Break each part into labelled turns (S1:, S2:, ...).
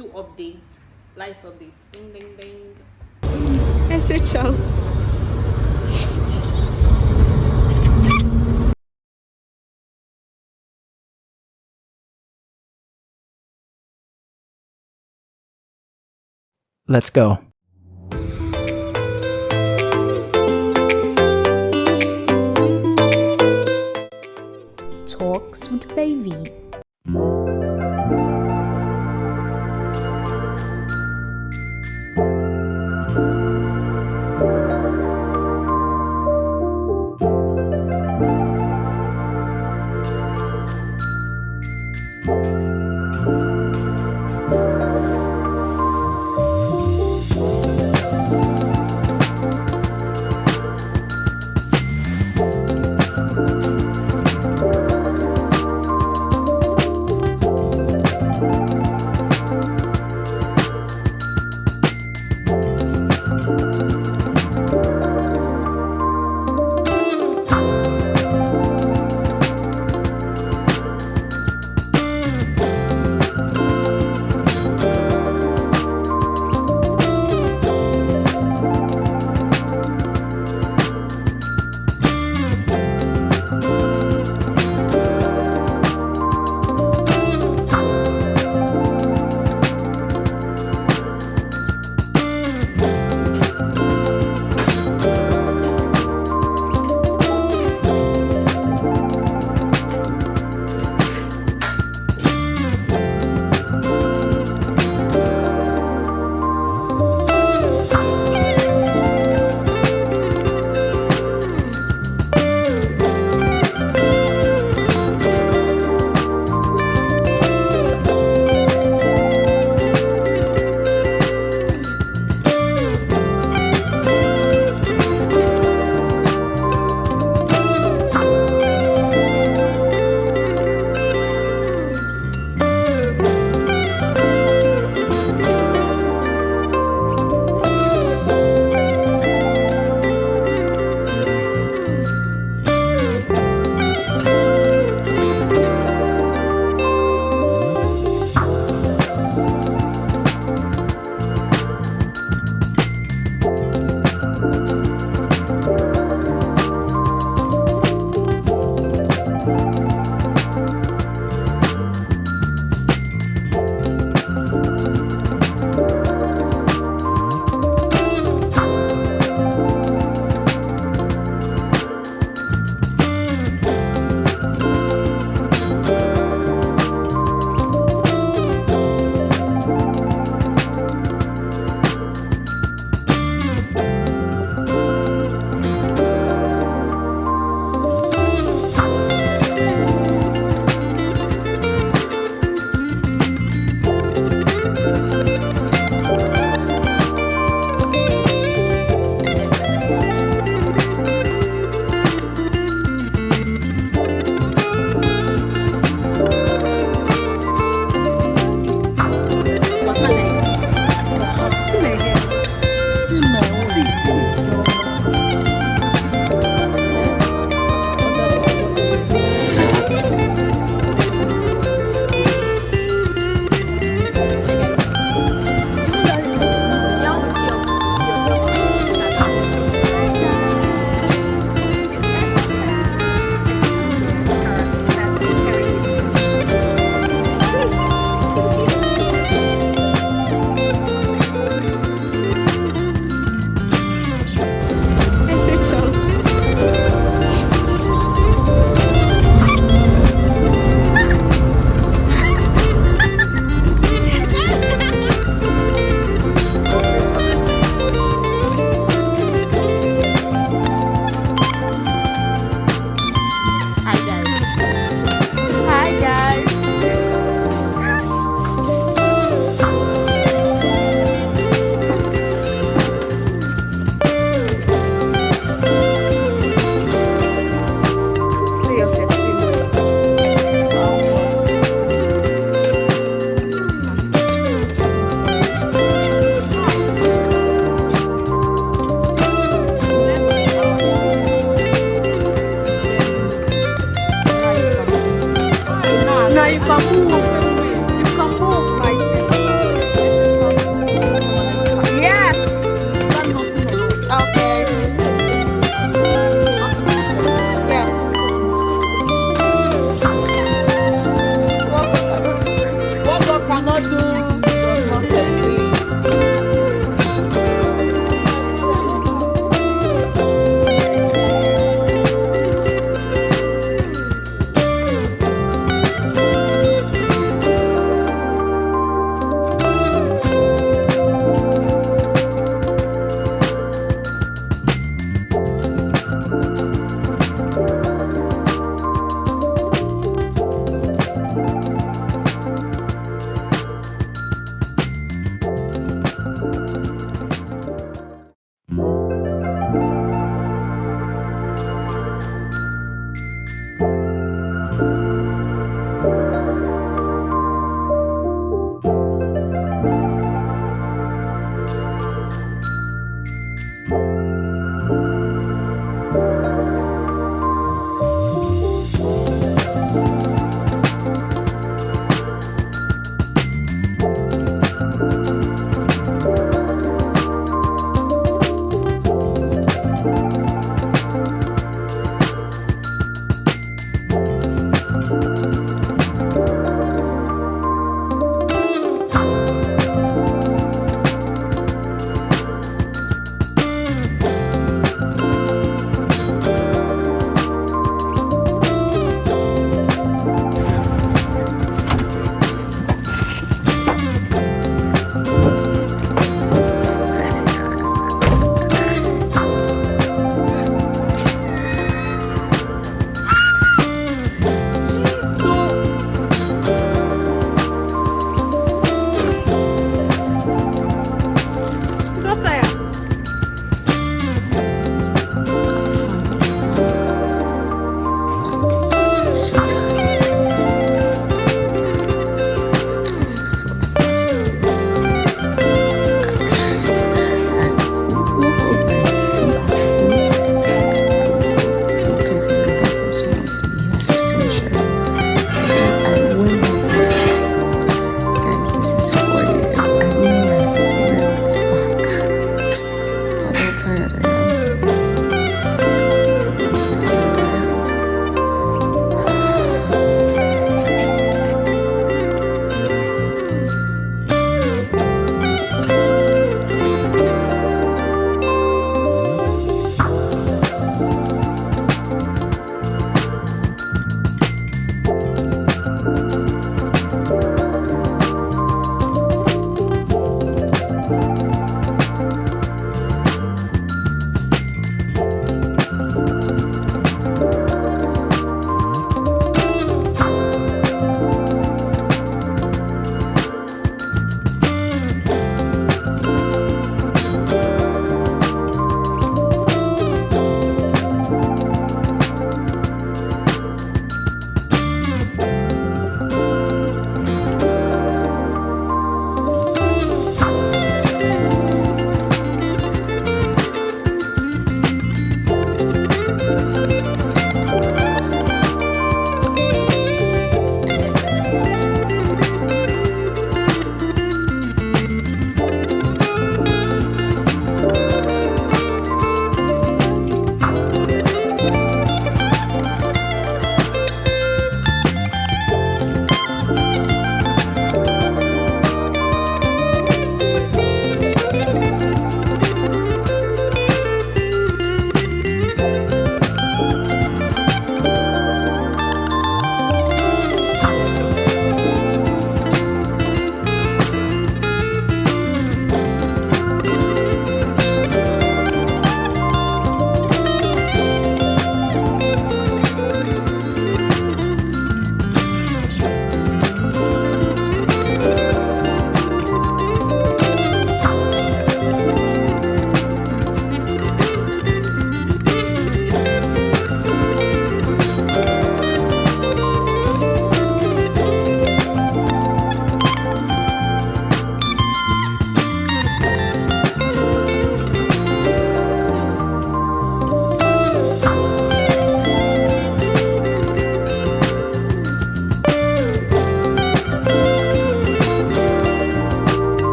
S1: little updates, life updates. Ding ding ding.
S2: I said Charles.
S3: Let's go.
S4: Talks with Favy.
S2: I said Charles.
S1: Hi guys.
S2: Hi guys. Play your testimony.
S1: Now you can move. You can move, my sister.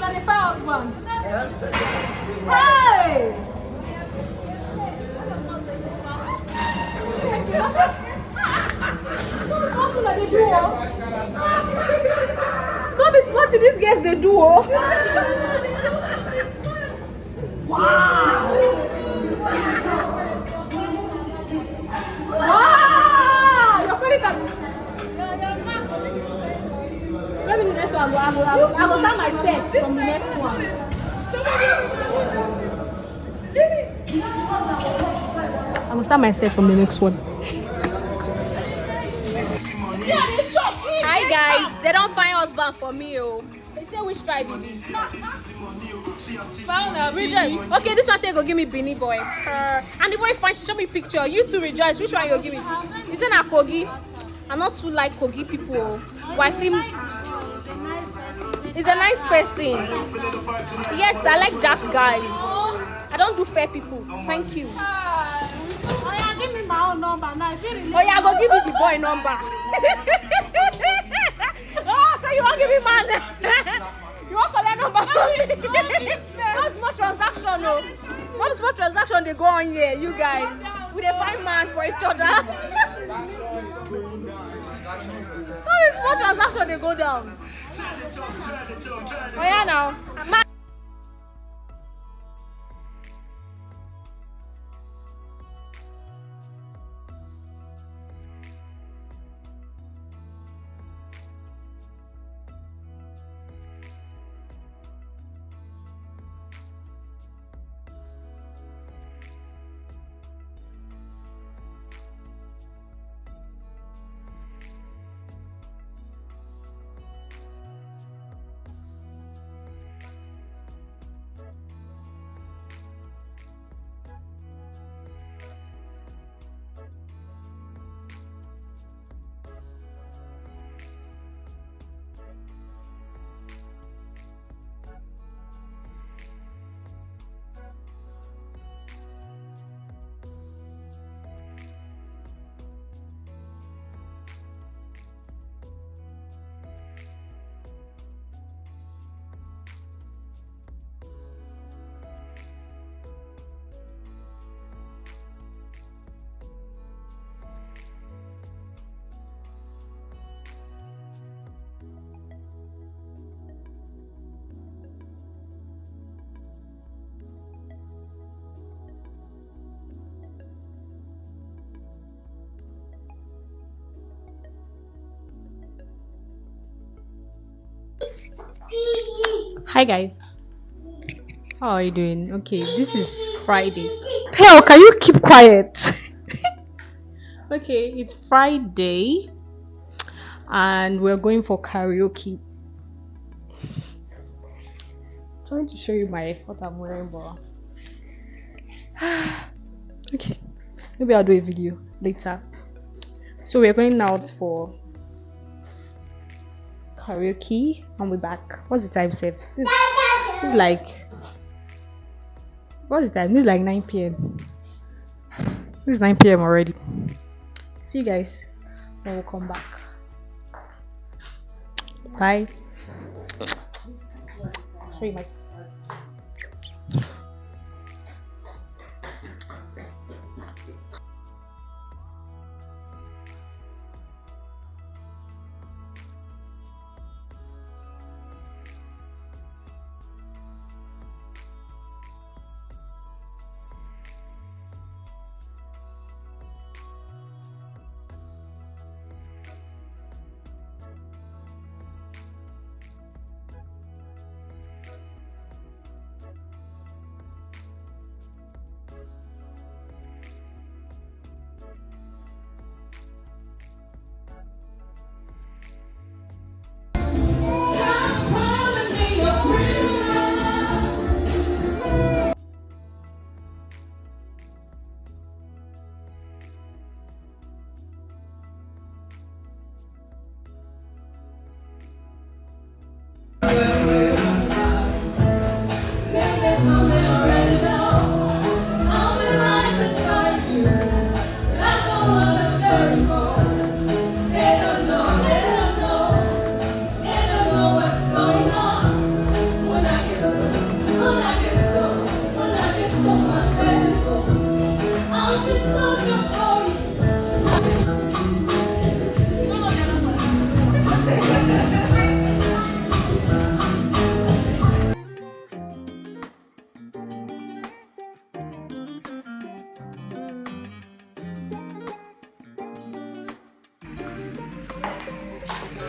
S1: Now the first one. Hey! What should they do? Don't be smart to these guys they do. Wow! Wow! You're calling that. Maybe the next one, I will start my set from the next one. I will start my set from the next one. Hi guys, they don't find husband for me. Oh, they say which tribe it is. Found Bridget. Okay, this one say go give me Beanie Boy. And the boy fine, show me picture. You two rejoice. Which one you give me? Is it a Kogi? I not too like Kogi people. Wifey. He's a nice person. Yes, I like dark guys. I don't do fair people. Thank you.
S3: Oh yeah, give me my own number now. If you really
S1: Oh yeah, I go give you the boy number. Oh, so you won't give me man? You want collect number from me? Not small transaction, no. Not small transaction they go on here, you guys. We dey find man for each other. Not small transaction they go down. Oh yeah, now. Hi guys, how are you doing? Okay, this is Friday. Hell, can you keep quiet? Okay, it's Friday and we're going for karaoke. Trying to show you what I'm wearing, but okay, maybe I'll do a video later. So we're going out for karaoke and we're back. What's the time, Seth? This is like, what's the time? This is like 9 p.m. This is 9 p.m. already. See you guys when we come back. Bye. Show you my.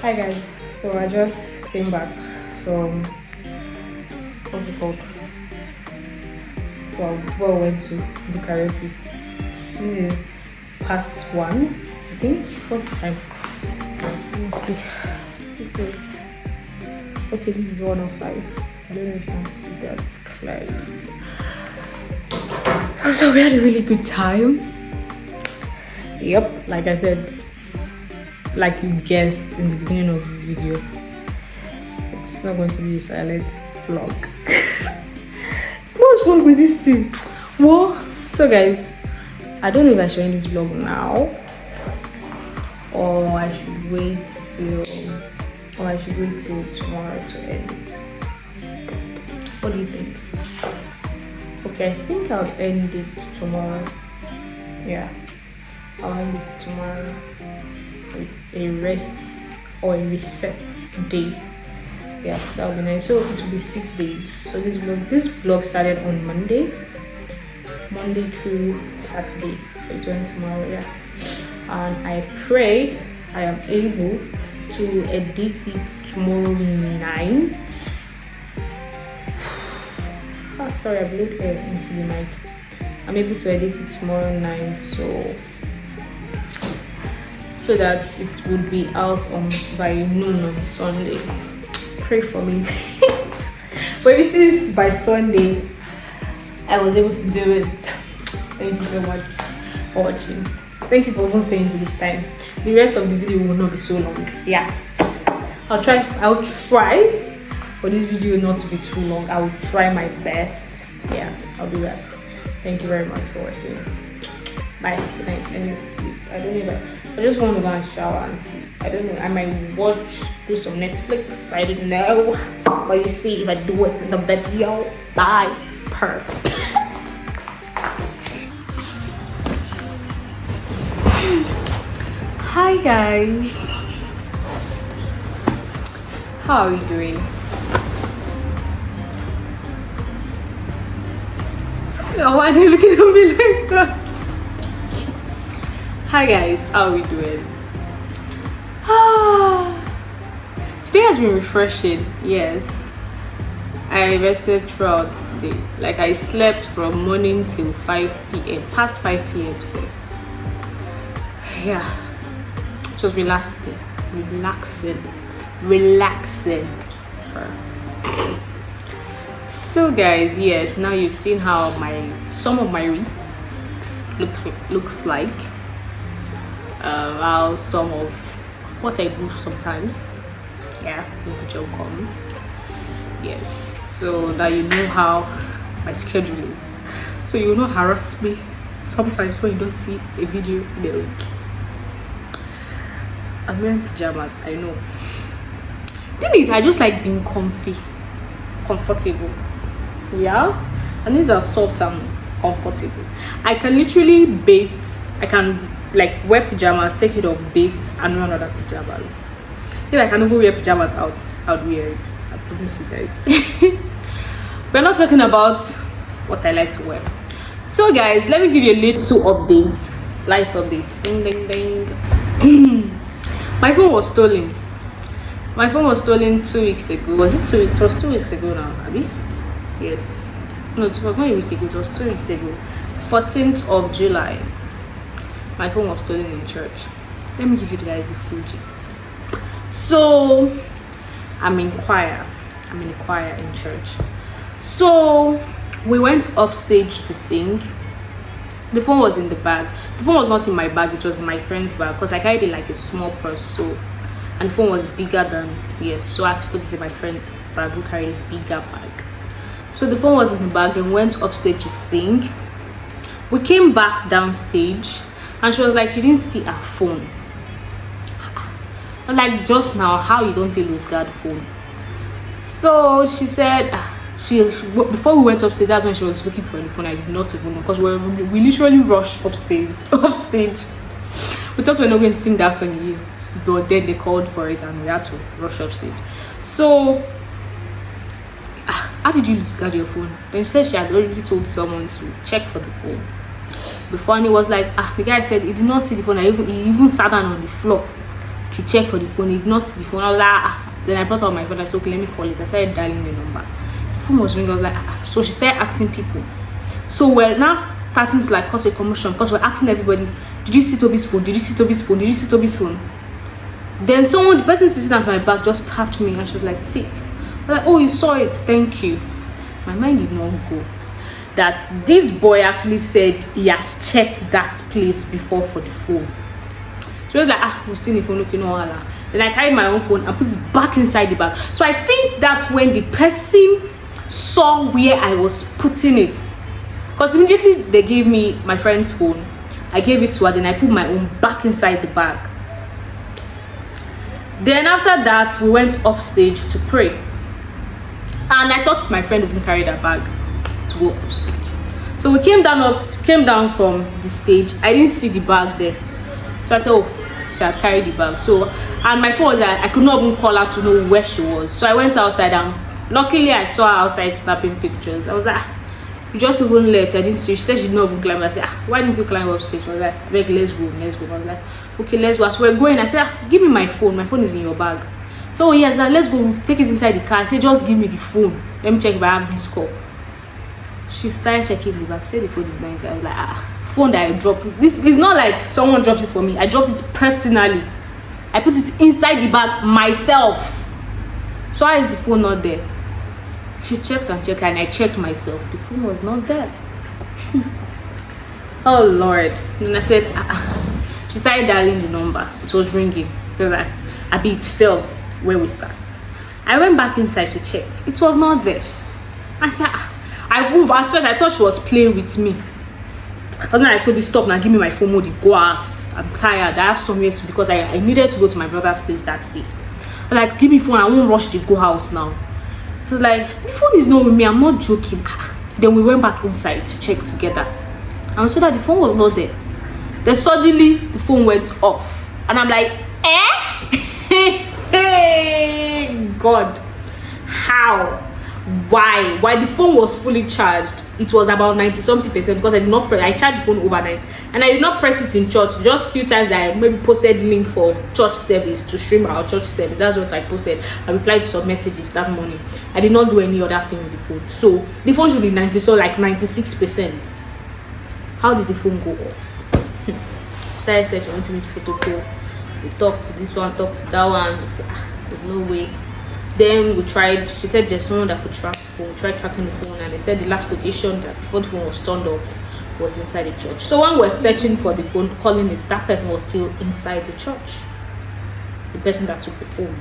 S1: Hi guys, so I just came back from what's it called? From where we went to the karaoke. This is past 1, I think. What's the time? Let's see. This is okay. This is 1:05. I don't know if you can see that clearly. So we had a really good time. Yep, like I said, like you guessed in the beginning of this video, it's not going to be a silent vlog. What's wrong with this thing? What? So guys, I don't know if I should end this vlog now or I should wait till tomorrow to end it. What do you think? Okay, I think I'll end it tomorrow. Yeah, I'll end it tomorrow. It's a rest or a reset day. Yeah, that would be nice. So it will be 6 days. So this vlog started on Monday through Saturday. So it's going tomorrow. Yeah, and I pray I am able to edit it tomorrow night. Oh, sorry, I blew air into the mic. I'm able to edit it tomorrow night, so that it would be out by noon on Sunday. Pray for me. But if you see this by Sunday, I was able to do it. Thank you so much for watching. Thank you for even staying to this time. The rest of the video will not be so long. Yeah, I'll try for this video not to be too long. I will try my best. Yeah, I'll do that. Thank you very much for watching. Bye. Good night. Let me sleep. I don't know if I just want to go and shower and sleep. I don't know. I might do some Netflix. I don't know. But you see if I do it in the video. Bye. Perfect. Hi guys. How are you doing? Oh, why are they looking at me like that? Hi guys, how are we doing? Today has been refreshing. Yes, I rested throughout today. Like I slept from morning till 5 p.m. past 5 p.m. So yeah, it was relaxing. So guys, yes, now you've seen how some of my weeks looks like. How some of what I do sometimes, yeah, when the job comes. Yes, so that you know how my schedule is, so you will not harass me sometimes when you don't see a video in a week. I'm wearing pajamas, I know. Thing is, I just like being comfortable. Yeah, and these are soft and comfortable. I can literally bathe. I can like wear pajamas, take it off, bathe, and wear another pajamas. If I can even wear pajamas out, I would wear it. I promise you guys. We're not talking about what I like to wear. So guys, let me give you a little update, life update. Ding ding ding. My phone was stolen. My phone was stolen 2 weeks ago. Was it 2 weeks? It was 2 weeks ago now, Abby? Yes. No, it was not a week ago. It was 2 weeks ago. 14th of July. My phone was stolen in church. Let me give you guys the full gist. So, I'm in choir in church. So, we went upstage to sing. The phone was in the bag. The phone was not in my bag, it was in my friend's bag because I carried it like a small purse. So, and the phone was bigger than, yes, so I had to put it in my friend's bag who carried a bigger bag. So the phone was in the bag and we went upstage to sing. We came back downstage and she was like, she didn't see her phone. I'm like, just now, how you don't lose guard phone? So she said, before we went upstairs, that's when she was looking for the phone. I did not even know because we literally rushed upstage. We thought we were not going to sing that song here, but then they called for it and we had to rush upstage. So how did you lose guard your phone? Then she said she had already told someone to check for the phone before, and he was like, the guy said he did not see the phone. He even sat down on the floor to to check for the phone. He did not see the phone. I was like, Then I brought out my phone. I said, okay, let me call it. I started dialing the number. The phone was ringing. I was like, So she started asking people. So we're now starting to like cause a commotion because we're asking everybody, did you see Toby's phone? Did you see Toby's phone? Did you see Toby's phone? Then the person sitting at my back just tapped me and she was like, tick. I was like, oh, you saw it, thank you. My mind did not go that this boy actually said he has checked that place before for the phone. So he was like, we've seen the phone, looking all that. Then I carried my own phone and put it back inside the bag. So I think that's when the person saw where I was putting it. Because immediately they gave me my friend's phone. I gave it to her, then I put my own back inside the bag. Then after that, we went upstage to pray. And I thought my friend would carry that bag to go upstage. So we came down from the stage. I didn't see the bag there. So I said, oh, she had carried the bag. So, and my phone was there. I could not even call her to know where she was. So I went outside and luckily I saw her outside snapping pictures. I was like, you just even left. I didn't see. She said she didn't even climb. I said, why didn't you climb upstairs? She was like, Beg, let's go. I was like, okay, let's go. So we're going. I said, give me my phone. My phone is in your bag. So yes, let's go. We'll take it inside the car. I said, just give me the phone. Let me check if I have missed call. She started checking the bag. Said the phone is not inside. I was like, phone that I dropped. This is not like someone dropped it for me. I dropped it personally. I put it inside the bag myself. So why is the phone not there? She checked and checked and I checked myself. The phone was not there. Oh Lord. And I said, She started dialing the number. It was ringing. She was like, it fell where we sat. I went back inside to check. It was not there. I said, I moved. At first I thought she was playing with me. I was like, I could be stopped now. Give me my phone mode. Go ass. I'm tired. I have somewhere to because I needed to go to my brother's place that day. I was like, give me phone. I won't rush to go house now. So it's like, the phone is not with me. I'm not joking. Then we went back inside to check together. And we saw that the phone was not there. Then suddenly the phone went off. And I'm like, Hey, God. How? Why the phone was fully charged? It was about 90-something% because I did not press. I charged the phone overnight and I did not press it in church. Just few times that I maybe posted link for church service to stream our church service. That's what I posted. I replied to some messages that morning. I did not do any other thing with the phone. So the phone should be 96%. How did the phone go off? Started searching, went to meet protocol. We talked to this one, talked to that one. I said, there's no way. Then we tried. She said there's someone that could track the phone. Tried tracking the phone, and they said the last location that before the phone was turned off was inside the church. So when we're searching for the phone, calling it, that person was still inside the church. The person that took the phone.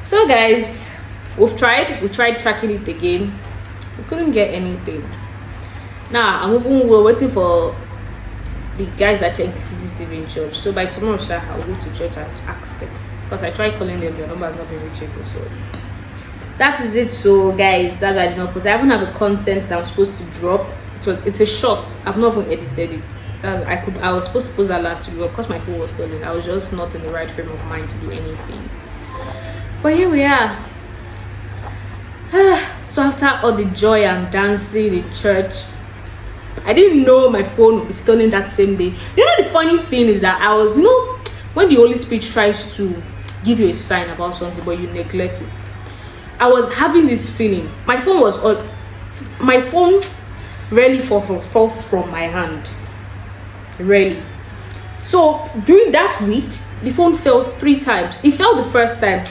S1: So guys, we tried tracking it again. We couldn't get anything. Now we're waiting for the guys that check the CCTV in church. So by tomorrow, I'll go to church and ask them. Because I tried calling them, their number has not been reachable. So that is it. So guys, that's why I did not post. I even have a content that I'm supposed to drop. It's a short. I've not even edited it. I was supposed to post that last week, but because my phone was stolen, I was just not in the right frame of mind to do anything. But here we are. So after all the joy and dancing in church, I didn't know my phone would be stolen that same day. You know, the funny thing is that I was, when the Holy Spirit tries to give you a sign about something but you neglect it, I was having this feeling. My phone rarely fall from my hand. Rarely. So during that week, the phone fell 3 times. It fell the first time.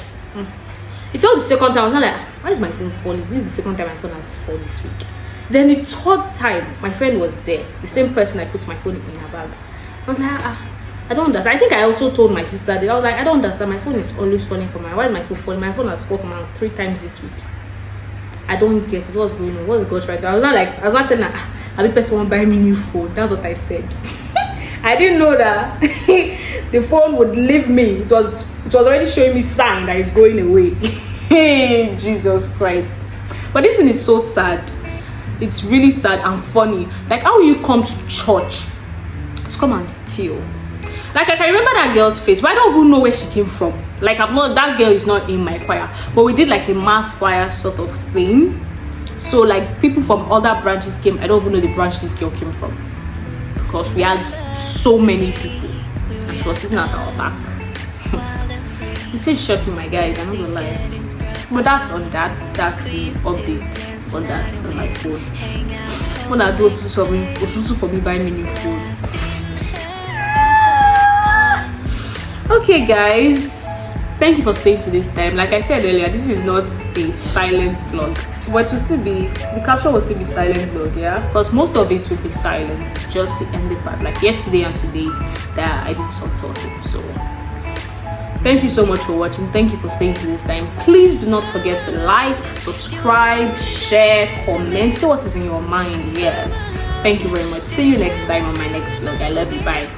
S1: It fell the second time. I was not like, why is my phone falling? This is the second time my phone has fallen this week. Then the 3rd time, my friend was there. The same person I put my phone in her bag. I was like, I don't understand. I think I also told my sister that. I was like, I don't understand. My phone is always falling from my. Why is my phone falling? My phone has fallen from 3 times this week. I don't get it. What's going on? What's God's right? I was not telling her, I'll be person want to buy me new phone. That's what I said. I didn't know that the phone would leave me. It was already showing me sign that it's going away. Jesus Christ. But this thing is so sad. It's really sad and funny. Like, how will you come to church to come and steal? Like, I can remember that girl's face, but I don't even know where she came from. Like, that girl is not in my choir, but we did like a mass choir sort of thing. So like people from other branches came. I don't even know the branch this girl came from, because we had so many people, and she was sitting at our back. This is shocking, my guys, I'm not gonna lie. But that's the update on that on my phone. When I do also for me buying me new phone. Okay guys, thank you for staying to this time. Like I said earlier, this is not a silent vlog, but the caption will still be silent vlog, yeah, because most of it will be silent, just the ending part, like yesterday and today that I did some talking. So thank you so much for watching. Thank you for staying to this time. Please do not forget to like, subscribe, share, comment, say what is in your mind. Yes, thank you very much. See you next time on my next vlog. I love you. Bye.